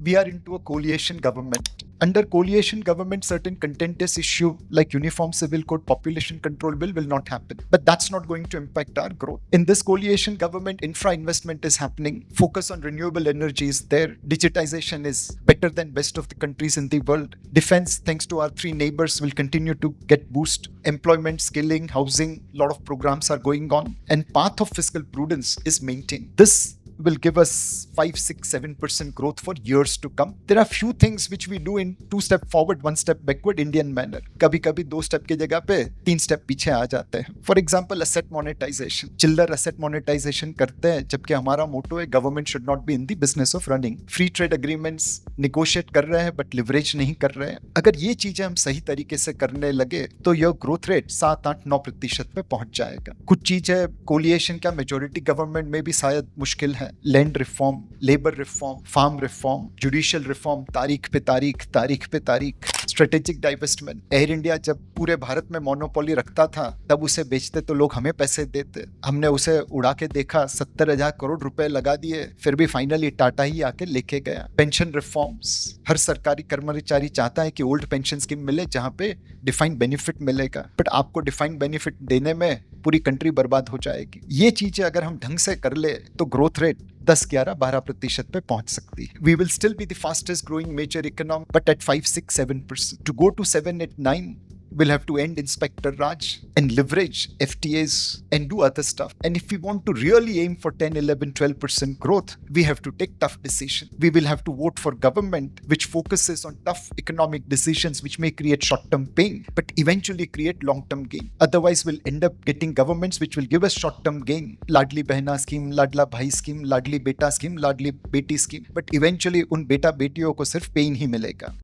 we are into a coalition government. Under coalition government, certain contentious issue like Uniform Civil Code, Population Control Bill will not happen. But that's not going to impact our growth. In this coalition government, infra investment is happening. Focus on renewable energies there. Digitization is better than best of the countries in the world. Defense, thanks to our three neighbors, will continue to get boost. Employment, skilling, housing, lot of programs are going on. And path of fiscal prudence is maintained. This will give us 5, 6, 7% growth for years to come. There are few things which we do in 2 step forward, 1 step backward Indian manner. कभी-कभी 2 step की जगह पे 3 step पीछे आ जाते हैं. For example, asset monetization. चिल्लर asset monetization करते हैं जबकि हमारा मोटो है government should not be in the business of running. Free trade agreements negotiate कर रहे हैं but leverage नहीं कर रहे हैं. अगर ये चीजें हम सही तरीके से करने लगे तो यह ग्रोथ रेट 7, 8, 9% पे पहुंच जाएगा. कुछ चीजें कोलिएशन का मेजोरिटी गवर्नमेंट में भी शायद मुश्किल है. Land reform, labour reform, farm reform, judicial reform, तारीख पे तारीख, स्ट्रेटेजिक डाइवेस्टमेंट. एयर इंडिया जब पूरे भारत में मोनोपोली रखता था तब उसे बेचते तो लोग हमें पैसे देते. हमने उसे उड़ा के देखा, 70,000 करोड़ रुपए लगा दिए, फिर भी फाइनली टाटा ही आके लेके गया. पेंशन रिफॉर्म्स, हर सरकारी कर्मचारी चाहता है कि ओल्ड पेंशन स्कीम मिले जहां पे डिफाइंड बेनिफिट मिलेगा, बट आपको डिफाइंड बेनिफिट देने में पूरी कंट्री बर्बाद हो जाएगी. ये चीजें अगर हम ढंग से कर ले तो ग्रोथ रेट 10, 11, 12% पे पहुंच सकती है. We will still be the fastest growing major economy, but at 5, 6, 7%. To go to 7, 8, 9, we'll have to end Inspector Raj and leverage FTAs and do other stuff. And if we want to really aim for 10, 11, 12% growth, we have to take tough decisions. We will have to vote for government which focuses on tough economic decisions which may create short-term pain, but eventually create long-term gain. Otherwise, we'll end up getting governments which will give us short-term gain. Ladli Behna scheme, Ladla Bhai scheme, Ladli Beta scheme, Ladli Beti scheme. But eventually, उन बेटा बेटियों को सिर्फ pen ही मिलेगा.